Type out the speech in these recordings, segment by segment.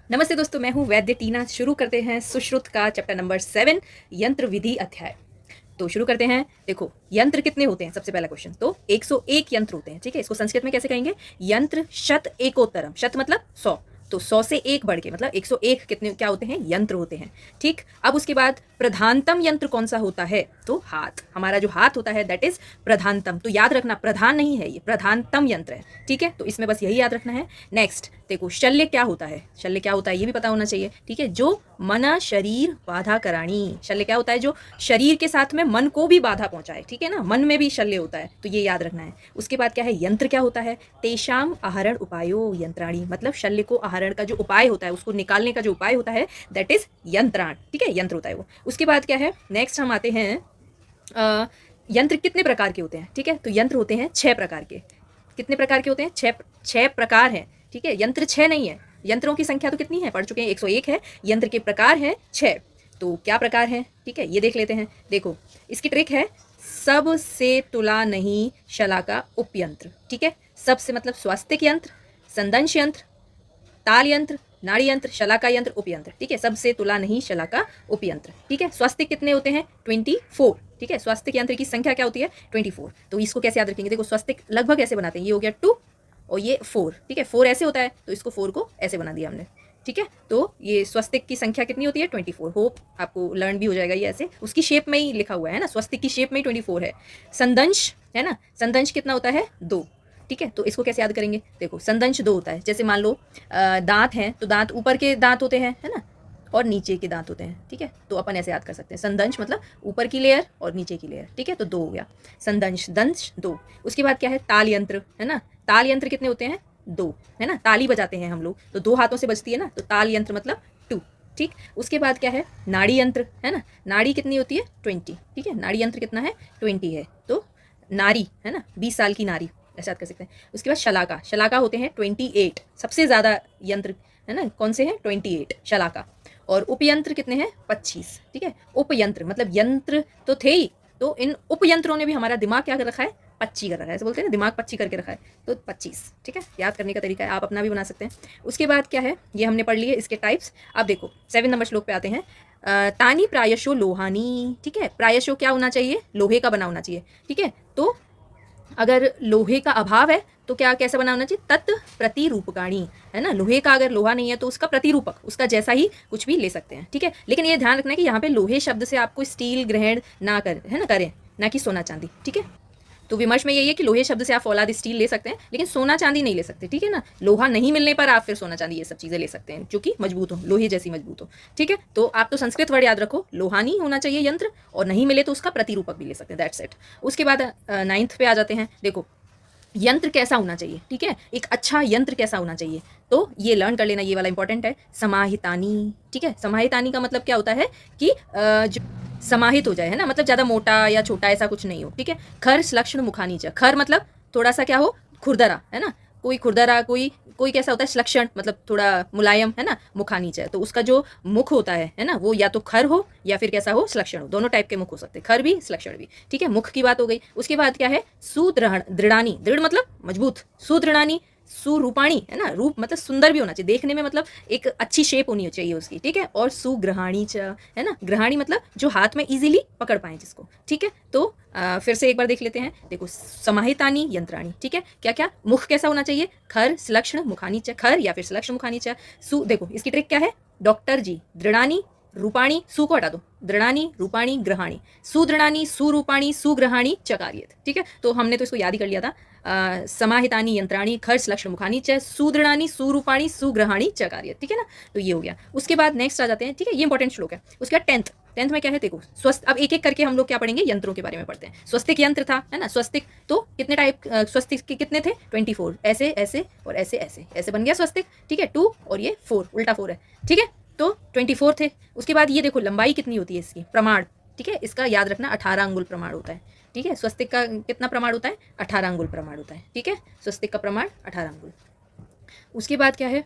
नमस्ते दोस्तों, मैं हूँ वैद्य टीना। शुरू करते हैं सुश्रुत का चैप्टर नंबर 7 यंत्र विधि अध्याय। तो शुरू करते हैं। देखो, यंत्र कितने होते हैं? सबसे पहला क्वेश्चन। तो 101 यंत्र होते हैं। ठीक है, इसको संस्कृत में कैसे कहेंगे? यंत्र शत एकोत्तरम। शत मतलब 100, तो 100 से एक बढ़ के मतलब 101 कितने क्या होते हैं? यंत्र होते हैं। ठीक, अब उसके बाद प्रधानतम यंत्र कौन सा होता है? तो हाथ। हमारा जो हाथ होता है दैट इज प्रधानतम। तो याद रखना, प्रधान नहीं है, ये प्रधानतम यंत्र है। ठीक है, तो इसमें बस यही याद रखना है। नेक्स्ट देखो, शल्य क्या होता है? शल्य क्या होता है ये भी पता होना चाहिए। ठीक है, जो मन शरीर बाधा कराणी। शल्य क्या होता है? जो शरीर के साथ में मन को भी बाधा पहुंचाए। ठीक है ना, मन में भी शल्य होता है, तो ये याद रखना है। उसके बाद क्या है? यंत्र क्या होता है? तेषाम आहरण उपायो यंत्राणी। मतलब शल्य को आहरण का जो उपाय होता है, उसको निकालने का जो उपाय होता है दैट इज यंत्राण। ठीक है, यंत्र होता है वो। उसके बाद क्या है? नेक्स्ट हम आते हैं यंत्र कितने प्रकार के होते हैं? ठीक है, तो यंत्र होते हैं 6 प्रकार के। कितने प्रकार के होते हैं? 6 प्रकार हैं। ठीक है, यंत्र 6 नहीं है। यंत्रों की संख्या तो कितनी है? पढ़ चुके हैं, 101 है। यंत्र के प्रकार हैं 6। तो क्या प्रकार हैं? ठीक है, ये देख लेते हैं। देखो, इसकी ट्रिक है, सब से तुला नहीं शला का उपयंत्र। ठीक है, सब से मतलब स्वास्तिक यंत्र, संदंश यंत्र, ताल यंत्र, नाड़ी यंत्र, शलाका यंत्र, उपयंत्र। ठीक है, सबसे तुला नहीं शलाका उपयंत्र। ठीक है, स्वास्तिक कितने होते हैं? 24। ठीक है, स्वास्तिक यंत्र की संख्या क्या होती है? 24। तो इसको कैसे याद रखेंगे? देखो, स्वास्तिक लगभग ऐसे बनाते हैं। ये हो गया 2 और ये 4। ठीक है, 4 ऐसे होता है, तो इसको 4 को ऐसे बना दिया हमने। ठीक है, तो ये स्वस्तिक की संख्या कितनी होती है? 24। होप आपको लर्न भी हो जाएगा ये ऐसे, उसकी शेप में ही लिखा हुआ है ना, स्वस्तिक की शेप में ही 24 है। संदंश है ना, संदंश कितना होता है? 2। ठीक है, तो इसको कैसे याद करेंगे? देखो, संदंश 2 होता है। जैसे मान लो दांत हैं, तो दांत ऊपर के दांत होते हैं, है ना, और नीचे के दांत होते हैं। ठीक है, तो अपन ऐसे याद कर सकते हैं, संदंश मतलब ऊपर की लेयर और नीचे की लेयर। ठीक है, तो 2 हो गया, संदंश दंश 2। उसके बाद क्या है? ताल यंत्र है ना। ताल यंत्र कितने होते हैं? 2, है ना। ताली बजाते हैं हम लोग, तो 2 हाथों से बजती है ना, तो ताल यंत्र मतलब 2। ठीक, उसके बाद क्या है? नाड़ी यंत्र है ना। नाड़ी कितनी होती है? 20। ठीक है, नाड़ी यंत्र कितना है? 20 है। तो नारी है ना, 20 साल की नारी, ऐसा याद कर सकते हैं। उसके बाद शलाका। शलाका होते हैं 28। सबसे ज़्यादा यंत्र है ना, कौन से हैं? 28 शलाका। और उपयंत्र कितने हैं? 25। ठीक है, उपयंत्र मतलब यंत्र तो थे ही, तो इन उपयंत्रों ने भी हमारा दिमाग क्या कर रखा है? 25 कर रखा है। ऐसे बोलते हैं ना, दिमाग 25 करके रखा है, तो 25। ठीक है, याद करने का तरीका है, आप अपना भी बना सकते हैं। उसके बाद क्या है? ये हमने पढ़ लिए इसके टाइप्स। अब देखो 7 नंबर श्लोक पे आते हैं। तानी प्रायशो लोहानी। ठीक है, प्रायशो क्या होना चाहिए? लोहे का बना होना चाहिए। ठीक है, तो अगर लोहे का अभाव है तो क्या कैसा बना होना चाहिए? तत् प्रतिरूपकाणी, है ना। लोहे का अगर लोहा नहीं है तो उसका प्रतिरूपक, उसका जैसा ही कुछ भी ले सकते हैं। ठीक है, लेकिन ये ध्यान रखना है कि यहाँ पे लोहे शब्द से आपको स्टील ग्रहण ना करें, है ना, करें ना कि सोना चांदी। ठीक है, तो विमर्श में यही है कि लोहे शब्द से आप फौलाद स्टील ले सकते हैं, लेकिन सोना चांदी नहीं ले सकते। ठीक है ना, लोहा नहीं मिलने पर आप फिर सोना चांदी ये सब चीज़ें ले सकते हैं जो कि मजबूत हो, लोहे जैसी मजबूत हो। ठीक है, तो आप तो संस्कृत वर्ड याद रखो, लोहानी होना चाहिए यंत्र, और नहीं मिले तो उसका प्रतिरूपक भी ले सकते हैं। That's it. उसके बाद 9th पे आ जाते हैं। देखो, यंत्र कैसा होना चाहिए? ठीक है, एक अच्छा यंत्र कैसा होना चाहिए, तो ये लर्न कर लेना, ये वाला इंपॉर्टेंट है। समाहितानी। ठीक है, समाहितानी का मतलब क्या होता है कि जो समाहित हो जाए, है ना, मतलब ज़्यादा मोटा या छोटा ऐसा कुछ नहीं हो। ठीक है, खर श्लक्ष्ण मुखानी च। खर मतलब थोड़ा सा क्या हो? खुरदरा, है ना। कोई खुरदरा, कोई कोई कैसा होता है? श्लक्षण मतलब थोड़ा मुलायम, है ना। मुखानी च, तो उसका जो मुख होता है ना, वो या तो खर हो या फिर कैसा हो? श्लक्षण हो। दोनों टाइप के मुख हो सकते हैं, खर भी श्लक्षण भी। ठीक है, मुख की बात हो गई। उसके बाद क्या है? सुदृढ़, दृढ़ानी। दृढ़ मतलब मजबूत, सुदृढ़ानी, सुरूपाणी, है ना। रूप मतलब सुंदर भी होना चाहिए देखने में, मतलब एक अच्छी शेप होनी चाहिए उसकी। ठीक है, और सुग्रहाणी च, है ना। ग्रहाणी मतलब जो हाथ में इजीली पकड़ पाए जिसको। ठीक है, तो फिर से एक बार देख लेते हैं। देखो, समाहितानी यंत्राणी। ठीक है, क्या क्या? मुख कैसा होना चाहिए? खर श्लक्ष्ण मुखानी च, खर या फिर श्लक्ष्ण मुखानी च। सु, देखो इसकी ट्रिक क्या है? डॉक्टर जी, दृढ़ानी, रूपाणी, सु को हटा दो, दृढ़ानी, रूपाणी, ग्रहाणी, सुदृढ़ानी, सुरूपाणी, सुग्रहाणी चकार्यत। ठीक है, तो हमने तो इसको याद ही कर लिया था। समाहितानी यंत्राणी खर्च लक्ष्ण मुखानी च, सुदृढ़ानी, सुरूपाणी, सुग्रहाणी चकार्यत। ठीक है ना, तो ये हो गया। उसके बाद नेक्स्ट आ जाते हैं। ठीक है, ये इंपॉर्टेंट श्लोक है। उसके बाद 10th में क्या है? देखो, स्वस्थ। अब एक एक करके हम लोग क्या पढ़ेंगे? यंत्रों के बारे में पढ़ते हैं। स्वस्तिक यंत्र था, है ना। स्वस्तिक तो कितने टाइप स्वस्तिक के कितने थे? 24। ऐसे ऐसे और ऐसे ऐसे ऐसे बन गया स्वस्तिक। ठीक है, 2 और ये 4, उल्टा 4 है। ठीक है, तो 24 थे। उसके बाद ये देखो, लंबाई कितनी होती है इसकी? प्रमाण। ठीक है, इसका याद रखना, 18 अंगुल प्रमाण होता है। ठीक है, स्वस्तिक का कितना प्रमाण होता है? 18 अंगुल प्रमाण होता है। ठीक है, स्वस्तिक का प्रमाण 18 अंगुल। उसके बाद क्या है?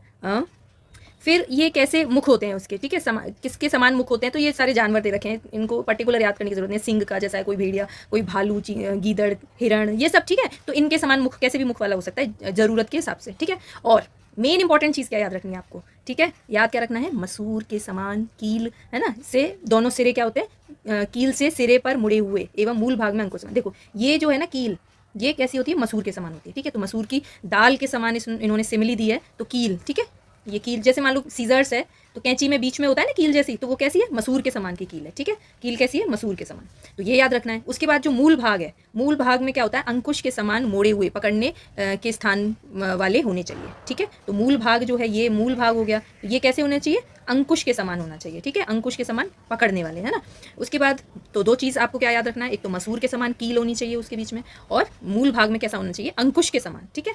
फिर ये कैसे मुख होते हैं उसके? ठीक है, किसके समान मुख होते हैं? तो ये सारे जानवर दे रखे हैं, इनको पर्टिकुलर याद करने की जरूरत नहीं। सिंह का जैसा है कोई, भेड़िया, कोई भालू, गीदड़, हिरण, ये सब। ठीक है, तो इनके समान मुख कैसे भी मुख वाला हो सकता है जरूरत के हिसाब से। ठीक है, और मेन इंपॉर्टेंट चीज़ क्या याद रखनी है आपको, ठीक है, याद क्या रखना है, मसूर के समान कील, है ना, से दोनों सिरे क्या होते हैं, कील से सिरे पर मुड़े हुए एवं मूल भाग में अंकुश। देखो ये जो है ना कील, ये कैसी होती है, मसूर के समान होती है, ठीक है। तो मसूर की दाल के समान इन्होंने सिमिली दी है, तो कील, ठीक है, ये कील जैसे मान लो सीजर्स है तो कैंची में बीच में होता है ना कील जैसी, तो वो कैसी है, मसूर के समान की कील है, ठीक है। कील कैसी है, मसूर के समान, तो ये याद रखना है। उसके बाद जो मूल भाग है, मूल भाग में क्या होता है, अंकुश के समान मोड़े हुए पकड़ने के स्थान वाले होने चाहिए, ठीक है। तो मूल भाग जो है ये मूल भाग हो गया, तो ये कैसे होना चाहिए, अंकुश के समान होना चाहिए, ठीक है, अंकुश के समान पकड़ने वाले, है ना। उसके बाद तो दो चीज़ आपको क्या याद रखना है, एक तो मसूर के समान कील होनी चाहिए उसके बीच में, और मूल भाग में कैसा होना चाहिए, अंकुश के समान, ठीक है।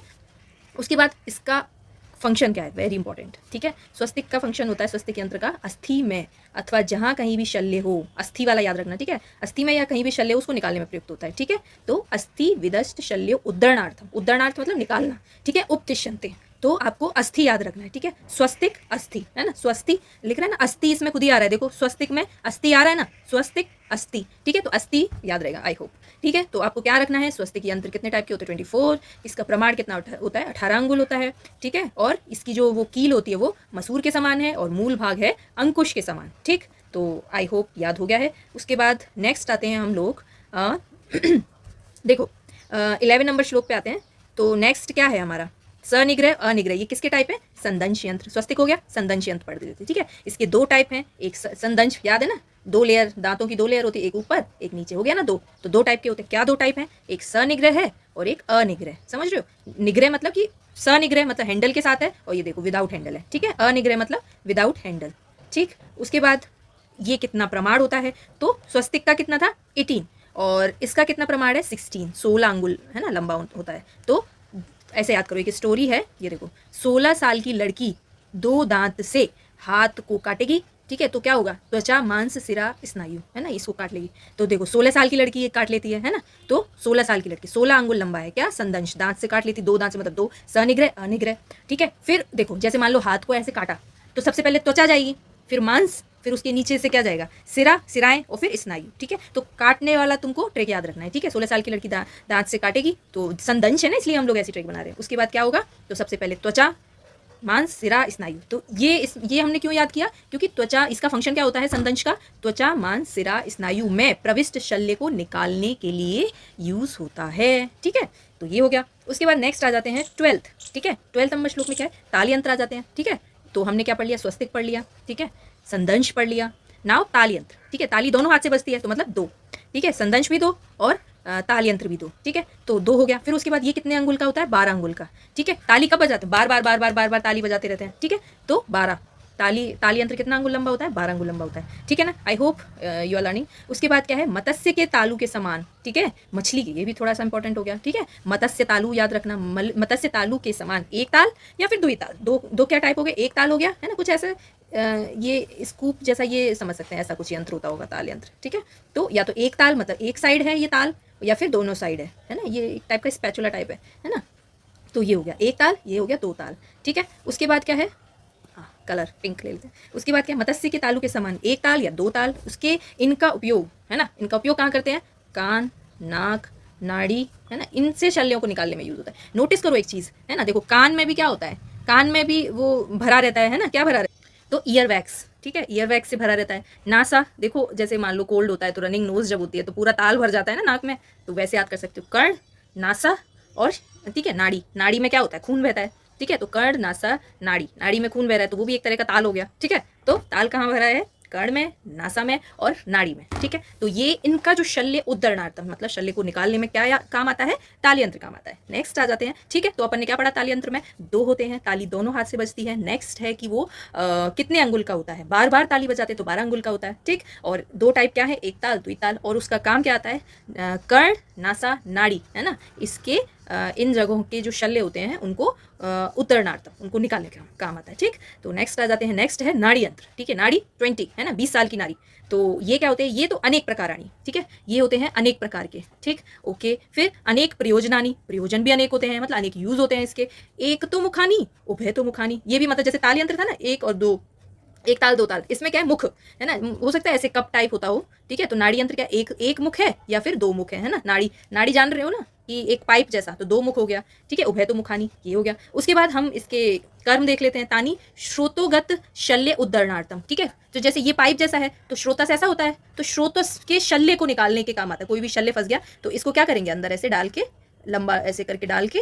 उसके बाद इसका फंक्शन क्या है, वेरी इंपॉर्टेंट, ठीक है। स्वस्तिक का फंक्शन होता है, स्वस्तिक यंत्र का, अस्थि में अथवा जहाँ कहीं भी शल्य हो, अस्थि वाला याद रखना, ठीक है, अस्थि में या कहीं भी शल्य हो उसको निकालने में प्रयुक्त होता है, ठीक है। तो अस्थि विदष्ट शल्य उद्धरणार्थम, उद्धरणार्थ मतलब निकालना, ठीक है, उपतिष्ठन्ते, तो आपको अस्थि याद रखना है, ठीक है। स्वस्तिक अस्थि, है ना, स्वस्ति लिख रहा है ना, अस्थि इसमें खुद ही आ रहा है, देखो स्वस्तिक में अस्थि आ रहा है ना, स्वस्तिक अस्थि, ठीक है। तो अस्थि याद रहेगा, आई होप, ठीक है। तो आपको क्या रखना है, स्वस्तिक यंत्र कितने टाइप के होते हैं, 24, इसका प्रमाण कितना होता है, 18 अंगुल होता है, ठीक है। और इसकी जो वो कील होती है वो मसूर के समान है, और मूल भाग है अंकुश के समान, ठीक। तो आई होप याद हो गया है। उसके बाद नेक्स्ट आते हैं हम लोग देखो 11 नंबर श्लोक पे आते हैं। तो नेक्स्ट क्या है हमारा, सनिग्रह अनिग्रह, ये किसके टाइप है, संदंश यंत्र, स्वस्तिक हो गया, संदंश यंत्र पढ़ देते, ठीक है। इसके दो टाइप हैं, एक संदंश याद है ना, दो लेयर, दांतों की दो लेयर होती है, एक ऊपर एक नीचे, हो गया ना दो, तो दो टाइप के होते हैं, क्या दो टाइप हैं, एक सनिग्रह है और एक अनिग्रह, समझ रहे हो। निग्रह मतलब कि सनिग्रह मतलब हैंडल के साथ है, और ये देखो विदाउट हैंडल है, ठीक है। अनिग्रह मतलब विदाउट हैंडल, ठीक। उसके बाद ये कितना प्रमाण होता है, तो स्वस्तिक का कितना था 18, और इसका कितना प्रमाण है 16 अंगुल, है ना, लंबा होता है। तो ऐसे याद करो, एक स्टोरी है, ये देखो 16 साल की लड़की 2 दांत से हाथ को काटेगी, ठीक है, तो क्या होगा, त्वचा मांस सिरा स्नायु, है ना, इसको काट लेगी। तो देखो 16 साल की लड़की ये काट लेती है ना, तो 16 साल की लड़की 16 अंगुल लंबा है क्या, संदंश, दांत से काट लेती, 2 दांत से मतलब 2, सनिग्रह अनिग्रह, ठीक है। फिर देखो जैसे मान लो हाथ को ऐसे काटा, तो सबसे पहले त्वचा जाएगी, फिर मांस, फिर उसके नीचे से क्या जाएगा, सिराएं, और फिर स्नायु, ठीक है। तो काटने वाला तुमको ट्रिक याद रखना है, ठीक है। 16 साल की लड़की दांत से काटेगी, तो संदंश है ना, इसलिए हम लोग ऐसी ट्रिक बना रहे हैं। उसके बाद क्या होगा, तो सबसे पहले त्वचा, मांस, सिरा, स्नायु। तो ये हमने क्यों याद किया, क्योंकि त्वचा, इसका फंक्शन क्या होता है संदंश का, त्वचा मांस सिरा स्नायु में प्रविष्ट शल्य को निकालने के लिए यूज होता है, ठीक है। तो ये हो गया। उसके बाद नेक्स्ट आ जाते हैं 12th, ठीक है। 12th नंबर श्लोक में क्या है, ताल यंत्र आ जाते हैं, ठीक है। तो हमने क्या पढ़ लिया, स्वस्तिक पढ़ लिया, ठीक है, संदंश पढ़ लिया, नाउ ताल यंत्र, ठीक है। ताली दोनों हाथ से बजती है, तो मतलब 2, ठीक है, संदंश भी 2 और ताल यंत्र भी 2, ठीक है। तो 2 हो गया। फिर उसके बाद ये कितने अंगुल का होता है, 12 अंगुल का, ठीक है। ताली कब बजाते हैं, बार बार बार बार बार बार ताली बजाते रहते हैं, ठीक है। तो 12, ताली यंत्र कितना अंगुल लंबा होता है, 12 अंगुल लंबा होता है, ठीक है ना। I hope you are learning. उसके बाद क्या है, मत्स्य के तालू के समान, ठीक है, मछली की, ये भी थोड़ा सा इंपॉर्टेंट हो गया, ठीक है। मत्स्य तालू याद रखना, मत्स्य तालू के समान एक ताल या फिर 2 ताल, दो क्या टाइप हो गए, एक ताल हो गया, है ना, कुछ ऐसे ये स्कूप जैसा ये समझ सकते हैं, ऐसा कुछ यंत्र होता होगा, ताल यंत्र, ठीक है। तो या तो एक ताल मतलब एक साइड है ये ताल, या फिर दोनों साइड है ना, ये एक टाइप का स्पैचुला टाइप है ना। तो ये हो गया एक ताल, ये हो गया 2 ताल, ठीक है। उसके बाद क्या है, हाँ कलर पिंक ले लेते हैं। उसके बाद क्या, मत्स्य के तालू के समान एक ताल या 2 ताल, उसके इनका उपयोग, है ना, इनका उपयोग कहाँ करते हैं, कान, नाक, नाड़ी, है ना, इनसे शल्यों को निकालने में यूज होता है। नोटिस करो एक चीज़, है ना, देखो कान में भी क्या होता है, कान में भी वो भरा रहता है ना, क्या भरा रहता है, तो ईयर वैक्स, ठीक है, ईयर वैक्स से भरा रहता है। नासा, देखो जैसे मान लो कोल्ड होता है तो रनिंग नोज जब होती है तो पूरा ताल भर जाता है ना नाक में, तो वैसे याद कर सकते हो, कर्ण, नासा और, ठीक है, नाड़ी, नाड़ी में क्या होता है, खून बहता है, ठीक है। तो कर्ण, नासा, नाड़ी, नाड़ी में खून बह रहा है, तो वो भी एक तरह का ताल हो गया, ठीक है। तो ताल कहाँ भरा है, कर्ण में, नासा में और नाड़ी में, ठीक है। तो ये इनका जो शल्य उद्धरणार्थम मतलब शल्य को निकालने में क्या काम आता है, ताल यंत्र काम आता है। नेक्स्ट आ जाते हैं, ठीक है। तो अपन ने क्या पढ़ा, ताल यंत्र में 2 होते हैं, ताली दोनों हाथ से बजती है। नेक्स्ट है कि वो कितने अंगुल का होता है, बार बार ताली बजाते तो 12 अंगुल का होता है, ठीक। और 2 टाइप क्या है, एक ताल 2 ताल, और उसका काम क्या आता है, कर्ण, नासा, नाड़ी, है ना, इसके इन जगहों के जो शल्य होते हैं उनको उद्धरणार्थम, उनको निकालने का काम आता है, ठीक। तो नेक्स्ट आ जाते हैं, नेक्स्ट है नाड़ी यंत्र, ठीक है, नाड़ी 20, है ना, 20 साल की नाड़ी। तो ये क्या होते हैं, ये तो अनेक प्रकाराणी, ठीक है, ये होते हैं अनेक प्रकार के, ठीक, ओके। फिर अनेक प्रयोजनानी, प्रयोजन भी अनेक होते हैं, मतलब अनेक यूज होते हैं इसके। एक तो मुखानी, उभय तो मुखानी, ये भी मतलब जैसे ताल यंत्र था ना 1 और 2, एक ताल दो ताल, इसमें क्या है मुख है ना, हो सकता है ऐसे कप टाइप होता हो, ठीक है। तो नाड़ी यंत्र क्या एक एक मुख है या फिर दो मुख है ना। नाड़ी नाड़ी जान रहे हो ना कि एक पाइप जैसा, तो दो मुख हो गया, ठीक है। उभय तो मुखानी ये हो गया। उसके बाद हम इसके कर्म देख लेते हैं। तानी श्रोतोगत शल्य उद्धरणार्थम, ठीक है। तो जैसे ये पाइप जैसा है तो श्रोतस ऐसा होता है, तो श्रोतस के शल्य को निकालने के काम आता है। कोई भी शल्य फंस गया तो इसको क्या करेंगे, अंदर ऐसे डाल के लंबा ऐसे करके डाल के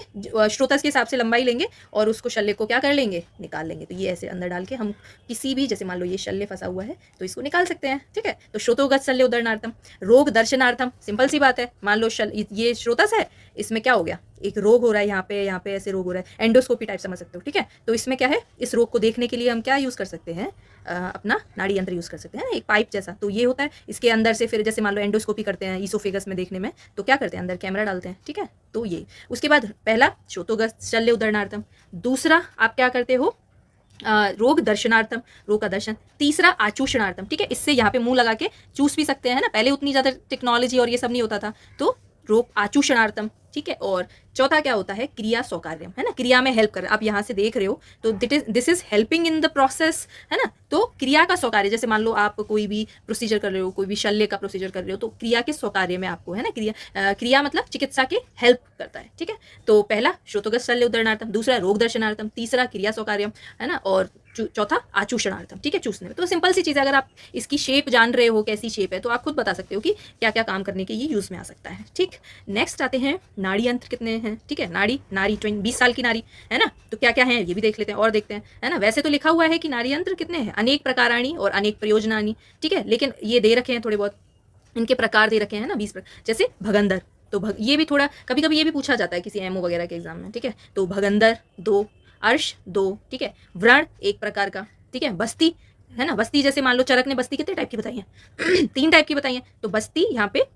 श्रोतस के हिसाब से लंबाई लेंगे और उसको शल्य को क्या कर लेंगे, निकाल लेंगे। तो ये ऐसे अंदर डाल के हम किसी भी, जैसे मान लो ये शल्य फंसा हुआ है तो इसको निकाल सकते हैं, ठीक है। तो श्रोतोगत शल्य उद्धरणार्थम। रोग दर्शनार्थम, सिंपल सी बात है, मान लो ये श्रोतस है, इसमें क्या हो गया, एक रोग हो रहा है यहाँ पे ऐसे रोग हो रहा है, एंडोस्कोपी टाइप समझ सकते हो, ठीक है। तो इसमें क्या है, इस रोग को देखने के लिए हम क्या यूज़ कर सकते हैं, अपना नाड़ी यंत्र यूज़ कर सकते हैं, एक पाइप जैसा। तो ये होता है, इसके अंदर से फिर जैसे मान लो एंडोस्कोपी करते हैं ईसोफेगस में देखने में, तो क्या करते हैं, अंदर कैमरा डालते हैं, ठीक है। तो ये उसके बाद पहला श्रोतोगत शल्य उद्धरणार्थम, दूसरा आप क्या करते हो, रोग दर्शनार्थम, रोग का दर्शन। तीसरा आचूषणार्थम, ठीक है, इससे यहाँ पे मुंह लगा के चूस भी सकते हैं ना, पहले उतनी ज़्यादा टेक्नोलॉजी और ये सब नहीं होता था, तो रोग आचूषणार्थम, ठीक है। और चौथा क्या होता है, क्रिया स्वकार्यम, है ना, क्रिया में हेल्प कर, आप यहाँ से देख रहे हो तो this is helping in the process, है ना। तो क्रिया का स्वकार्य, जैसे मान लो आप कोई भी प्रोसीजर कर रहे हो, कोई भी शल्य का प्रोसीजर कर रहे हो, तो क्रिया के स्वकार्य में आपको, है ना, क्रिया मतलब चिकित्सा के हेल्प करता है, ठीक है। तो पहला श्रोतोगत शल्य उद्धरणार्थम, दूसरा रोग दर्शनार्थम, तीसरा क्रिया स्वकार्यम, है ना, और चौथा आचूषणार्थम, ठीक है, चूसने में। तो सिंपल सी चीज़ है, अगर आप इसकी शेप जान रहे हो कैसी शेप है तो आप खुद बता सकते हो कि क्या क्या काम करने के ये यूज़ में आ सकता है, ठीक। नेक्स्ट आते हैं नाड़ी यंत्र कितने हैं, ठीक है। नाड़ी 20 साल की नारी है ना, तो क्या क्या है ये भी देख लेते हैं और देखते हैं, है ना। वैसे तो लिखा हुआ है कि नाड़ी यंत्र कितने हैं, अनेक प्रकाराणी और अनेक प्रयोजनानी, ठीक है, लेकिन ये दे रखे हैं थोड़े बहुत इनके प्रकार दे रखे हैं ना 20 प्रकार, जैसे भगंदर, तो ये भी थोड़ा कभी कभी ये भी पूछा जाता है किसी एमओ वगैरह के एग्जाम में, ठीक है। तो भगंदर 2, अर्श 2, ठीक है। व्रण एक प्रकार का, ठीक है। बस्ती है ना, बस्ती जैसे मान लो चरक ने बस्ती कितने टाइप की बताई है 3 टाइप की बताई है, तो बस्ती यहाँ पे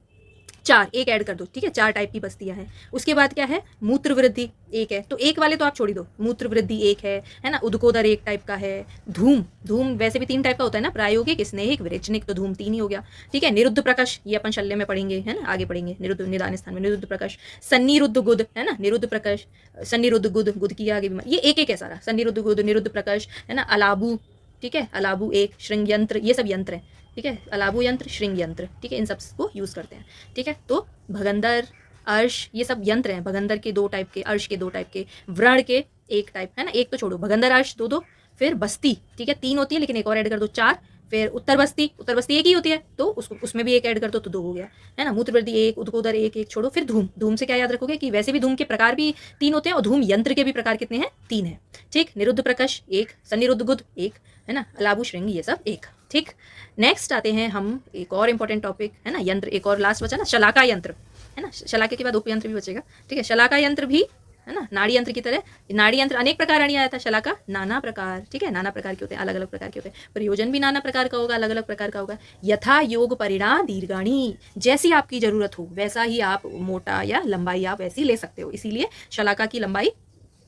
4, एक ऐड कर दो, ठीक है, 4 टाइप की बस्तियां हैं। उसके बाद क्या है, मूत्र वृद्धि एक है, तो एक वाले तो आप छोड़ ही दो, मूत्र वृद्धि एक है ना। उदकोदर एक टाइप का है। धूम, धूम वैसे भी 3 टाइप का होता है ना, प्रायोगिक, स्नेहिक, विरेचनिक, तो धूम 3 ही हो गया, ठीक है। निरुद्ध प्रकाश, ये अपन शल्य में पढ़ेंगे, है ना, आगे पढ़ेंगे, निरुद्ध निदान स्थान में निरुद्ध प्रकाश। सन्निरुद्ध गुद, है ना, निरुद्ध प्रकाश, सन्निरुद्ध गुद, गुद की आगे भी, ये एक एक है सारा, सन्निरुद्ध गुद, निरुद्ध प्रकाश, है ना। अलाबू, ठीक है, अलाबू एक, श्रृंग यंत्र, ये सब यंत्र हैं, ठीक है। अलाबू यंत्र, श्रृंग यंत्र, ठीक है, इन सब को यूज़ करते हैं, ठीक है। तो भगंदर, अर्श, ये सब यंत्र हैं। भगंदर के 2 टाइप के, अर्श के 2 टाइप के, व्रण के 1 टाइप, है ना, एक तो छोड़ो, भगंदर अर्श 2 2, फिर बस्ती, ठीक है, 3 होती है लेकिन एक और ऐड कर दो 4, फिर उत्तर बस्ती, उत्तर बस्ती एक ही होती है तो उसको उसमें भी एक ऐड कर दो तो 2 हो गया, है ना। मूत्रवृद्धि 1, उदकोदर 1, एक छोड़ो, फिर धूम, धूम से क्या याद रखोगे कि वैसे भी धूम के प्रकार भी 3 होते हैं और धूम यंत्र के भी प्रकार कितने हैं, 3 है, ठीक। निरुद्ध प्रकाश 1, सन्निरुद्ध गुद 1, है ना, अलाबू श्रृंग ये सब 1, ठीक। नेक्स्ट आते हैं हम एक और इंपॉर्टेंट टॉपिक, है ना, यंत्र एक और लास्ट बचा ना, शलाका यंत्र, है ना, शलाके के बाद उपयंत्र भी बचेगा, ठीक है। शलाका यंत्र भी, है ना, नाड़ी यंत्र की तरह, नाड़ी यंत्र अनेक प्रकार आया था, शलाका नाना प्रकार, ठीक है, नाना प्रकार के होते हैं, अलग अलग प्रकार के होते हैं। प्रयोजन भी नाना प्रकार का होगा, अलग अलग प्रकार का होगा। यथा योग परिणाम दीर्घाणी, जैसी आपकी जरूरत हो वैसा ही आप मोटा या लंबाई आप वैसी ले सकते हो, इसीलिए शलाका की लंबाई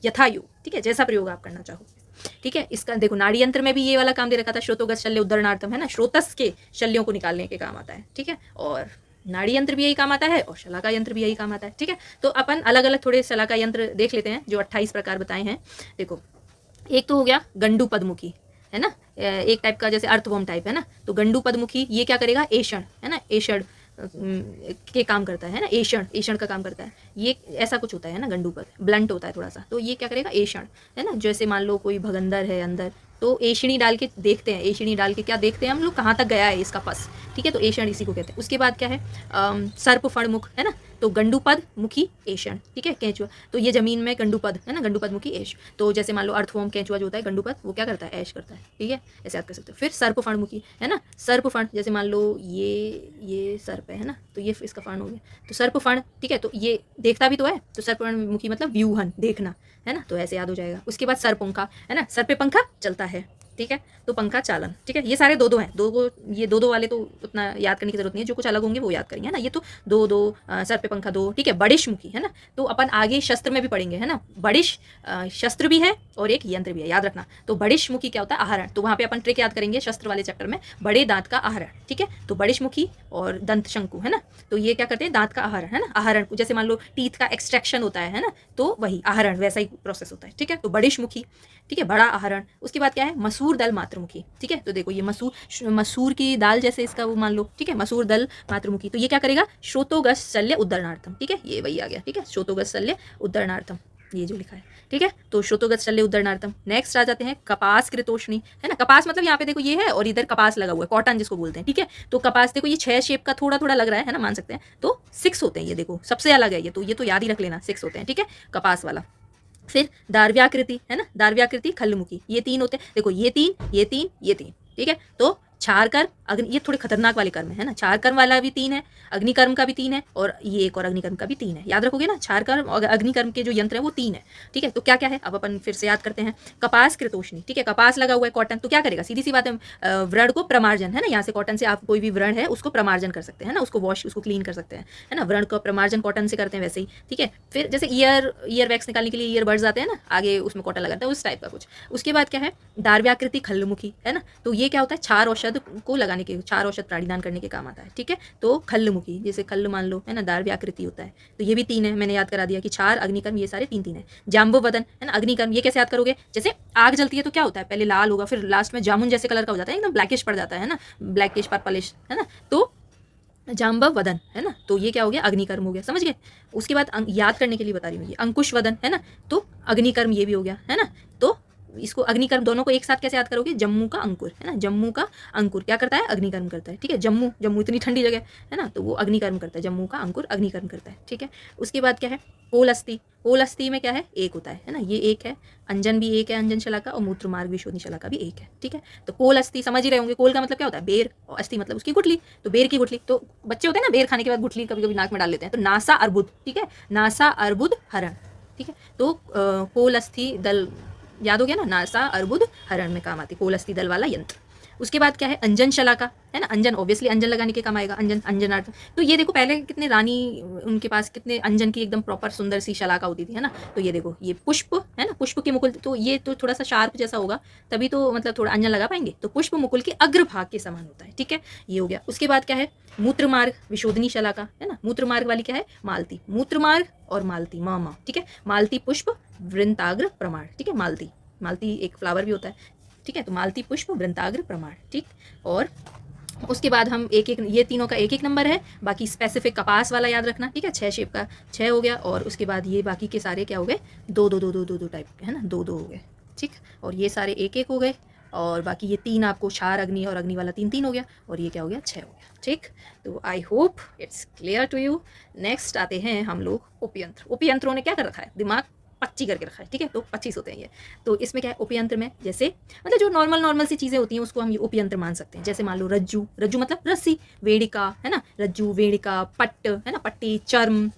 यथा योग, ठीक है, जैसा प्रयोग आप करना चाहो, ठीक है। इसका देखो नाड़ी यंत्र में भी ये वाला काम दे रखा था, श्रोतोगत शल्य उद्धरणार्थम, है ना, श्रोतस के शल्यों को निकालने के काम आता है, ठीक है। और नाड़ी यंत्र भी यही काम आता है और शलाका यंत्र भी यही काम आता है, ठीक है। तो अपन अलग अलग थोड़े शलाका यंत्र देख लेते हैं जो 28 प्रकार बताए हैं। देखो, एक तो हो गया गंडू पदमुखी, है ना, एक टाइप का जैसे अर्थवॉर्म टाइप, है ना। तो गंडू पदमुखी ये क्या करेगा, एषण, है ना, एषण के काम करता है ना, एषण का काम करता है, ये ऐसा कुछ होता है ना, गंडूपद ब्लंट होता है थोड़ा सा, तो ये क्या करेगा, एषण, है ना। जैसे मान लो कोई भगंदर है अंदर, तो एषणी डाल के देखते हैं, एषणी डाल के क्या देखते हैं हम लोग, कहाँ तक गया है इसका पस, ठीक है। तो एषण इसी को कहते हैं। उसके बाद क्या है, सर्प फण मुख, है ना, तो गंडूपद मुखी एषण, ठीक है, केंचुआ, तो ये जमीन में गंडूपद, है ना, गंडूपद मुखी ऐश। तो जैसे मान लो अर्थवॉर्म केंचुआ जो होता है गंडूपद, वो क्या करता है, ऐश करता है, ठीक है, ऐसे याद कर सकते हो। फिर सर्प फण मुखी, है ना, सर्प फण, जैसे मान लो ये सर्प है ना, तो ये इसका फण हो गया, तो सर्प फण, ठीक है, तो ये देखता भी तो है, तो सर्प फण मुखी मतलब व्यूहन, देखना, है ना, तो ऐसे याद हो जाएगा। उसके बाद सरपंखा, है ना, सर पे पंखा चलता है, ठीक है, तो पंखा चालन, ठीक है। ये सारे 2-2 हैं, ये 2-2 वाले तो उतना याद करने की जरूरत नहीं है, जो कुछ अलग होंगे वो याद करेंगे, है ना। ये तो 2-2, सर पे पंखा 2, ठीक है। बड़िश मुखी, है ना, तो अपन आगे शस्त्र में भी पढ़ेंगे, है ना। बड़िश शस्त्र भी है और एक यंत्र भी है, याद रखना। तो बड़िश मुखी क्या होता है, आहरण, तो वहाँ पे अपन ट्रिक याद करेंगे शस्त्र वाले चैप्टर में, बड़े दांत का आहरण, ठीक है। तो बड़िश मुखी और दंत शंकु, है ना, तो ये क्या करते हैं, दांत का आहरण, है ना, आहरण, जैसे मान लो टीथ का एक्सट्रैक्शन होता है ना, तो वही आहरण वैसा ही प्रोसेस होता है, ठीक है। तो बड़िश मुखी, ठीक है, बड़ा आहरण। उसके बाद क्या है, मसूर मसूर दल मातृमुखी, ठीक है। तो देखो ये मसूर की दाल जैसे इसका वो मान लो, ठीक है, मसूर दल मातृमुखी। तो ये क्या करेगा, श्रोतोगस शल्य उद्धरणार्थम, ठीक है, ये वही आ गया, ठीक है, श्रोतोगस शल्य उद्धरणार्थम, ये जो लिखा है, ठीक है। तो श्रोतोगत शल्य उद्धरणार्थम। नेक्स्ट आ जाते हैं कपास कृतोष्णी, है ना। कपास मतलब यहाँ पे देखो ये है और इधर कपास लगा हुआ है, कॉटन जिसको बोलते हैं, ठीक है। तो कपास देखो ये 6 शेप का थोड़ा थोड़ा लग रहा है ना, मान सकते हैं। तो 6 होते हैं ये, देखो सबसे अलग है ये तो याद ही रख लेना, 6 होते हैं, ठीक है, कपास वाला। फिर दार्व्याकृति, है ना, दार्व्याकृति खल्लमुखी, ये 3 होते हैं। देखो ये 3 ये 3 ये 3, ठीक है। तो क्षार कर्म अग्नि, ये थोड़े खतरनाक वाले कर्म है ना, क्षार कर्म वाला भी 3 है, अग्निकर्म का भी 3 है, और ये एक और अग्निकर्म का भी 3 है। याद रखोगे ना, क्षार कर्म और अग्निकर्म के जो यंत्र है वो 3 है, ठीक है। तो क्या क्या है अब अपन फिर से याद करते हैं। कपास कृतोष्णी, ठीक है, कपास लगा हुआ है, कॉटन, तो क्या करेगा, सीधी सी बात है, व्रण को प्रमार्जन, है ना, यहाँ से कॉटन से आप कोई भी व्रण है उसको प्रमार्जन कर सकते हैं ना, उसको वॉश, उसको क्लीन कर सकते हैं, है ना। व्रण को प्रमार्जन कॉटन से करते हैं वैसे ही, ठीक है। फिर जैसे ईयर वैक्स निकालने के लिए ईयर बड्स आते हैं ना, आगे उसमें कॉटन लगाता है, उस टाइप का कुछ। उसके बाद क्या है, दार्व्याकृति खल्लमुखी, है ना। तो ये क्या होता है, क्षार औषध को लगाने के, क्षार औषध प्राणीदान करने के काम आता है, ठीक है। तो खल्लमुखी, जैसे खल्ल मान लो, है ना, दार्व्याकृति होता है, तो ये भी 3 है, मैंने याद करा दिया कि क्षार अग्निकर्म ये सारे 3 है। जाम्बवदन, है ना, अग्निकर्म, ये कैसे याद करोगे, जैसे आग जलती है तो क्या होता है, पहले लाल होगा, फिर लास्ट में जामुन जैसे कलर का हो जाता है, एकदम ब्लैकिश पड़ जाता है ना, ब्लैकिश पर्पलिश, है ना। तो जाम्बवदन, है ना, तो ये क्या हो गया, अग्निकर्म हो गया, समझ गए। उसके बाद याद करने के लिए बता रही हूँ, ये अंकुशवदन, है ना, तो अग्निकर्म ये भी हो गया, है ना। तो इसको अग्निकर्म दोनों को एक साथ कैसे याद करोगे, जम्मू का अंकुर, है ना, जम्मू का अंकुर क्या करता है, अग्निकर्म करता है, ठीक है। जम्मू इतनी ठंडी जगह है ना, तो वो अग्निकर्म करता है, जम्मू का अंकुर अग्निकर्म करता है, ठीक है। उसके बाद क्या है, कोल अस्थि में क्या है, एक होता है ना, ये एक है, अंजन भी एक है, अंजन शलाका, और मूत्र मार्ग विशोधनी शलाका भी एक है, ठीक है। तो कोल अस्थि समझ ही रहे होंगे, कोल का मतलब क्या होता है, बेर, और अस्थि मतलब उसकी गुठली, तो बेर की गुठली। तो बच्चे होते हैं ना, बेर खाने के बाद गुठली कभी कभी नाक में डाल लेते हैं, तो नासा अर्बुद, ठीक है, नासा अर्बुद हरण, ठीक है। तो कोल अस्थि दल याद हो गया ना, नासा अर्बुद हरण में काम आती, कोल अस्थि दल वाला यंत्र। उसके बाद क्या है, अंजन शलाका, है ना, अंजन ऑब्वियसली अंजन लगाने के काम आएगा, अंजनार्थ। तो ये देखो पहले कितने रानी, उनके पास कितने अंजन की एकदम प्रॉपर सुंदर सी शलाका होती थी, है ना। तो ये देखो ये पुष्प, है ना, पुष्प के मुकुल, तो ये तो थोड़ा सा शार्प जैसा होगा, तभी तो मतलब थोड़ा अंजन लगा पाएंगे। तो पुष्प मुकुल के अग्रभाग के समान होता है, ठीक है, ये हो गया। उसके बाद क्या है, मूत्र मार्ग विशोधनी शलाका, है ना, मूत्र मार्ग वाली क्या है, मालती, मूत्र मार्ग और मालती, मामा, ठीक है, मालती पुष्प वृंताग्र प्रमाण, ठीक है, मालती एक फ्लावर भी होता है, ठीक है। तो मालती पुष्प वृंताग्र प्रमाण, ठीक। और उसके बाद हम एक ये तीनों का एक एक नंबर है, बाकी स्पेसिफिक कपास वाला याद रखना, ठीक है, 6 शेप का 6 हो गया। और उसके बाद ये बाकी के सारे क्या हो गए, 2 टाइप के, है ना, 2 हो गए, ठीक। और ये सारे एक एक हो गए, और बाकी ये 3 आपको क्षार अग्नि और अग्नि वाला 3 हो गया, और ये क्या हो गया, 6 हो गया, ठीक। तो I hope it's clear to you. Next आते हैं हम लोग उपयंत्र। उपयंत्रों ने क्या कर रखा है, दिमाग 25 करके रखा है, ठीक है। तो 25 होते हैं ये। तो इसमें क्या है, उपयंत्र में जैसे मतलब जो नॉर्मल सी चीज़ें होती हैं उसको हम ये उपयंत्र मान सकते हैं। जैसे मान लो रज्जू मतलब रस्सी, वेड़िका, है ना, रज्जू वेड़िका, पट्ट, है ना, पट्टी, चर्म,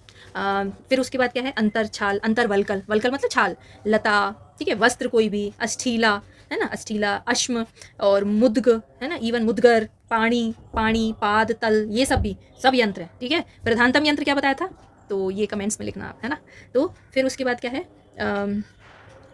फिर उसके बाद क्या है, अंतरछाल, अंतरवल्कल, वल्कल मतलब छाल, लता, ठीक है, वस्त्र कोई भी, अष्ठीला, है ना, अष्ठीला, अश्म, और मुद्ग, है ना, इवन मुद्गर, पाणी, पाद, तल, ये सब भी सब यंत्र है, ठीक है। प्रधानतम यंत्र क्या बताया था, तो ये कमेंट्स में लिखना आप, है ना। तो फिर उसके बाद क्या है,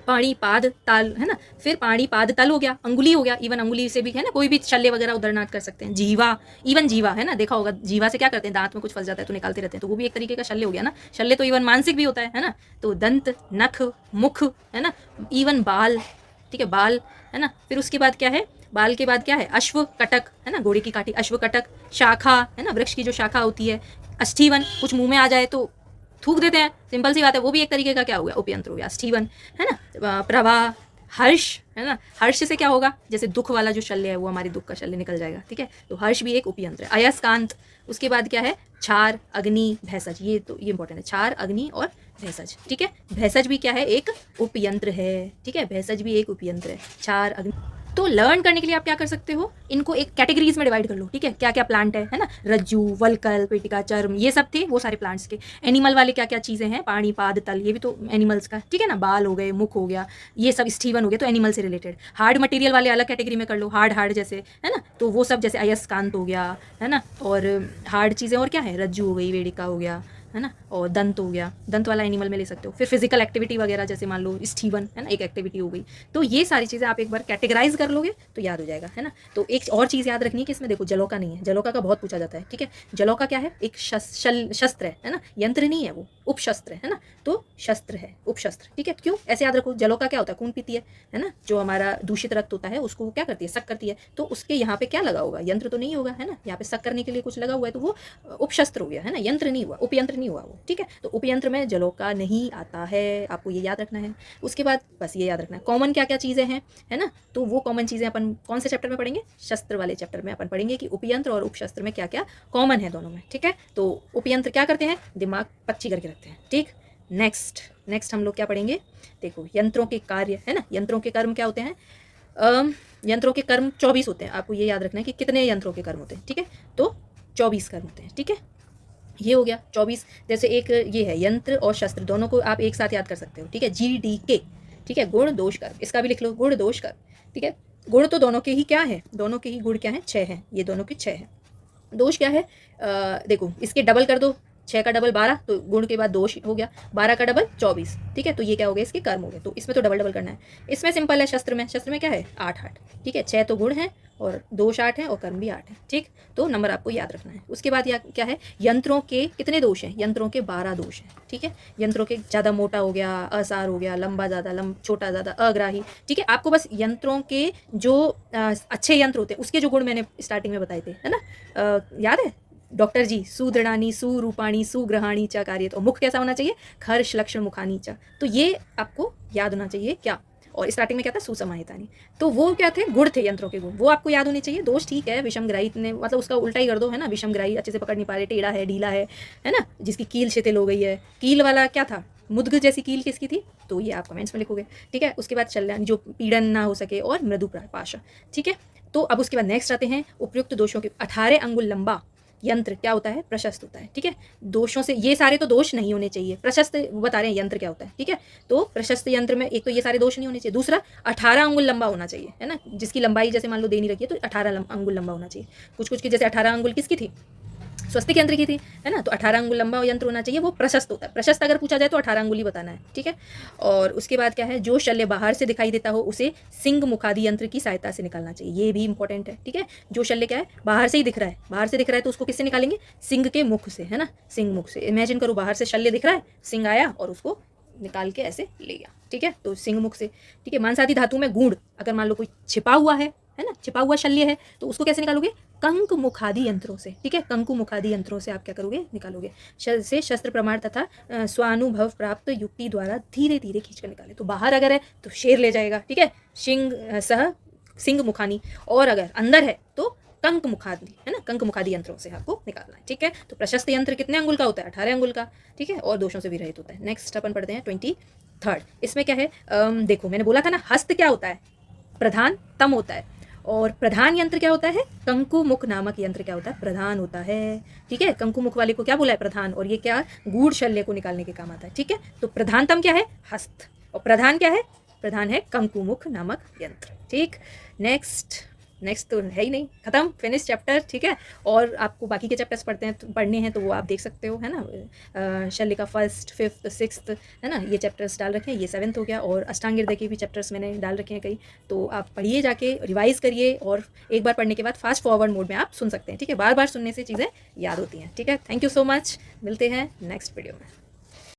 पाणी पाद ताल, है ना, फिर पाणी पाद तल हो गया, अंगुली हो गया, इवन अंगुली से भी, है ना, कोई भी शल्य वगैरह उद्धरणार्थ कर सकते हैं। जीवा, इवन जीवा, है ना, देखा होगा जीवा से क्या करते हैं, दांत में कुछ फंस जाता है तो निकालते रहते हैं, तो वो भी एक तरीके का शल्य हो गया ना। शल्य तो इवन मानसिक भी होता है ना। तो दंत, नख, मुख, है ना, इवन बाल, ठीक है, बाल, है ना। फिर उसके बाद क्या है, बाल के बाद क्या है, अश्व कटक, है ना, घोड़े की काठी, अश्व कटक, शाखा, है ना, वृक्ष की जो शाखा होती है, अष्ठीवन, कुछ मुंह में आ जाए तो थूक देते हैं, सिंपल सी बात है, वो भी एक तरीके का क्या हो गया, उपयंत्र हो गया, अष्ठीवन, है ना। प्रवाह, हर्ष, है ना, हर्ष से क्या होगा, जैसे दुख वाला जो शल्य है वो हमारी दुख का शल्य निकल जाएगा, ठीक है। तो हर्ष भी एक उपयंत्र है। अयस्कांत, उसके बाद क्या है, क्षार अग्नि भेषज, ये तो ये इंपॉर्टेंट है, क्षार अग्नि और भेषज, ठीक है। भेषज भी क्या है, एक उपयंत्र है, ठीक है, भेषज भी एक उपयंत्र है, क्षार अग्नि। तो लर्न करने के लिए आप क्या कर सकते हो, इनको एक कैटेगरीज में डिवाइड कर लो, ठीक है, क्या क्या प्लांट है ना, रज्जू, वल्कल, पेटिका, चर्म, ये सब थे वो सारे प्लांट्स के। एनिमल वाले क्या क्या चीज़ें हैं, पाणी, पाद, तल, ये भी तो एनिमल्स का, ठीक है ना, बाल हो गए, मुख हो गया, ये सब स्टीवन हो गए, तो एनिमल से रिलेटेड। हार्ड मटेरियल वाले अलग कैटेगरी में कर लो, हार्ड जैसे, है ना, तो वो सब जैसे अयस्कांत हो गया, है ना। और हार्ड चीज़ें और क्या है, रज्जू हो गई, वेडिका हो गया, है ना, और दंत हो गया, दंत वाला एनिमल में ले सकते हो। फिर फिजिकल एक्टिविटी वगैरह, जैसे मान लो स्टीवन है ना, एक एक्टिविटी हो गई। तो ये सारी चीज़ें आप एक बार कैटेगराइज कर लोगे तो याद हो जाएगा, है ना। तो एक और चीज़ याद रखनी है कि इसमें देखो जलौका नहीं है, जलौका का बहुत पूछा जाता है, ठीक है। जलौका क्या है, एक शस्त्र है ना, यंत्र नहीं है वो, उपशस्त्र है ना। तो शस्त्र है, उपशस्त्र, ठीक है। क्यों ऐसे याद रखो, जलौका क्या होता है, खून पीती है ना, जो हमारा दूषित रक्त होता है उसको क्या करती है, सक करती है। तो उसके यहाँ पे क्या लगा होगा, यंत्र तो नहीं होगा, है ना, यहाँ पे सक करने के लिए कुछ लगा हुआ है, तो वो उपशस्त्र हो गया, है ना, यंत्र नहीं हुआ, उपयंत्र नहीं हुआ वो, ठीक है। तो उपयंत्र में जलौका नहीं आता है, आपको ये याद रखना है। उसके बाद बस ये याद रखना है कॉमन क्या क्या चीज़ें हैं, है ना। तो वो कॉमन चीज़ें अपन कौन से चैप्टर में पढ़ेंगे, शस्त्र वाले चैप्टर में अपन पढ़ेंगे कि उपयंत्र और उपशस्त्र में क्या क्या कॉमन है दोनों में, ठीक है। तो उपयंत्र क्या करते हैं, दिमाग पच्ची करके रखते हैं, ठीक। नेक्स्ट हम लोग क्या पढ़ेंगे, देखो यंत्रों के कार्य, है ना, यंत्रों के कर्म क्या होते हैं। यंत्रों के कर्म 24 होते हैं, आपको ये याद रखना है कि कितने यंत्रों के कर्म होते हैं, ठीक है। तो 24 कर्म होते हैं, ठीक है। ये हो गया 24। जैसे एक ये है यंत्र और शस्त्र, दोनों को आप एक साथ याद कर सकते हो, ठीक है। GDK, ठीक है, गुण दोष कर्म, इसका भी लिख लो, गुण दोष कर्म, ठीक है। गुण तो दोनों के ही क्या है, दोनों के ही गुण क्या है, 6 हैं, ये दोनों के 6 हैं। दोष क्या है, देखो इसके डबल कर दो, 6 का डबल 12, तो गुण के बाद दोष हो गया, 12 का डबल 24, ठीक है। तो ये क्या हो गया, इसके कर्म हो गए। तो इसमें तो डबल करना है। इसमें सिंपल है, शस्त्र में क्या है, 8, ठीक है। 6 तो गुण है और दोष 8 है और कर्म भी 8 है, ठीक। तो नंबर आपको याद रखना है। उसके बाद क्या है, यंत्रों के कितने दोष हैं, यंत्रों के 12 दोष हैं, ठीक है। यंत्रों के ज़्यादा मोटा हो गया, असार हो गया, लंबा ज़्यादा, छोटा ज़्यादा, अग्राही, ठीक है। आपको बस यंत्रों के जो अच्छे यंत्र होते हैं उसके जो गुण मैंने स्टार्टिंग में बताए थे, है ना, याद है, डॉक्टर जी, सुदृढ़ानी, सुरूपाणी, सुग्रहाणी च कार्य। तो मुख कैसा होना चाहिए, खर्ष लक्षण मुखानी च। तो ये आपको याद होना चाहिए क्या। और स्टार्टिंग में क्या था, सुसमाहितानी। तो वो क्या थे, गुण थे यंत्रों के गुण, वो आपको याद होने चाहिए। दोष ठीक है, विषमग्राही ने मतलब उसका उल्टा ही कर दो, है ना। विषमग्राही अच्छे से पकड़ नहीं पा रहे, टेढ़ा है, ढीला है ना, जिसकी कील शिथिल हो गई है। कील वाला क्या था, मुद्ग जैसी कील किसकी थी, तो ये आप कमेंट्स में लिखोगे, ठीक है। उसके बाद चल जो पीड़न ना हो सके और मृदु पाशा, ठीक है। तो अब उसके बाद नेक्स्ट आते हैं उपयुक्त दोषों के। 18 अंगुल लंबा यंत्र क्या होता है, प्रशस्त होता है, ठीक है। दोषों से, ये सारे तो दोष नहीं होने चाहिए, प्रशस्त बता रहे हैं यंत्र क्या होता है, ठीक है। तो प्रशस्त यंत्र में एक तो ये सारे दोष नहीं होने चाहिए, दूसरा 18 अंगुल लंबा होना चाहिए, है ना। जिसकी लंबाई जैसे मान लो दे नहीं रखी है तो 18 अंगुल लंबा होना चाहिए। कुछ की जैसे 18 अंगुल किसकी थी, स्वस्तिक यंत्र की थी, है ना। तो 18 अंगुल लंबा यंत्र होना चाहिए, वो प्रशस्त होता है। प्रशस्त अगर पूछा जाए तो 18 अंगुल ही बताना है, ठीक है। और उसके बाद क्या है, जो शल्य बाहर से दिखाई देता हो उसे सिंग मुखादि यंत्र की सहायता से निकालना चाहिए, ये भी इंपॉर्टेंट है, ठीक है। जो शल्य क्या है, बाहर से ही दिख रहा है, बाहर से दिख रहा है तो उसको किससे निकालेंगे, सिंग के मुख से, है ना। सिंग मुख से, इमेजिन करो बाहर से शल्य दिख रहा है, सिंग आया और उसको निकाल के ऐसे ले गया, ठीक है। तो सिंग मुख से, ठीक है। मांसादी धातु में गूढ़, अगर मान लो कोई छिपा हुआ है ना, छिपा हुआ शल्य है, तो उसको कैसे निकालोगे, कंक मुखादि यंत्रों से, ठीक है। कंकु मुखादि यंत्रों से आप क्या करोगे, निकालोगे। से शस्त्र प्रमाण तथा स्वानुभव प्राप्त युक्ति द्वारा धीरे धीरे खींचकर निकाले। तो बाहर अगर है तो शेर ले जाएगा, ठीक है, सिंग मुखानी, और अगर अंदर है तो कंक मुखादि, है ना, कंक मुखादि यंत्रों से आपको निकालना है, ठीक है। तो प्रशस्त यंत्र कितने अंगुल का होता है, 18 अंगुल का, ठीक है, और दोषों से भी रहित होता है। नेक्स्ट अपन पढ़ते हैं 23rd। इसमें क्या है, देखो मैंने बोला था ना, हस्त क्या होता है, प्रधान तम होता है, और प्रधान यंत्र क्या होता है, कंकु मुख नामक यंत्र क्या होता है, प्रधान होता है, ठीक है। कंकु मुख वाले को क्या बोला है, प्रधान, और ये क्या, गूढ़ शल्य को निकालने के काम आता है, ठीक है। तो प्रधानतम क्या है, हस्त, और प्रधान क्या है, प्रधान है कंकु मुख नामक यंत्र, ठीक। नेक्स्ट तो है ही नहीं, खत्म, फिनिश चैप्टर, ठीक है। और आपको बाकी के चैप्टर्स पढ़ने हैं तो वो आप देख सकते हो, है ना। शल्य का 1st, 5th, 6th, है ना, ये चैप्टर्स डाल रखे हैं, ये 7th हो गया। और अष्टांग हृदय के भी चैप्टर्स मैंने डाल रखे हैं कई, तो आप पढ़िए जाके, रिवाइज करिए, और एक बार पढ़ने के बाद फास्ट फॉरवर्ड मोड में आप सुन सकते हैं, ठीक है। बार बार सुनने से चीज़ें याद होती हैं, ठीक है। थैंक यू सो मच, मिलते हैं नेक्स्ट वीडियो में।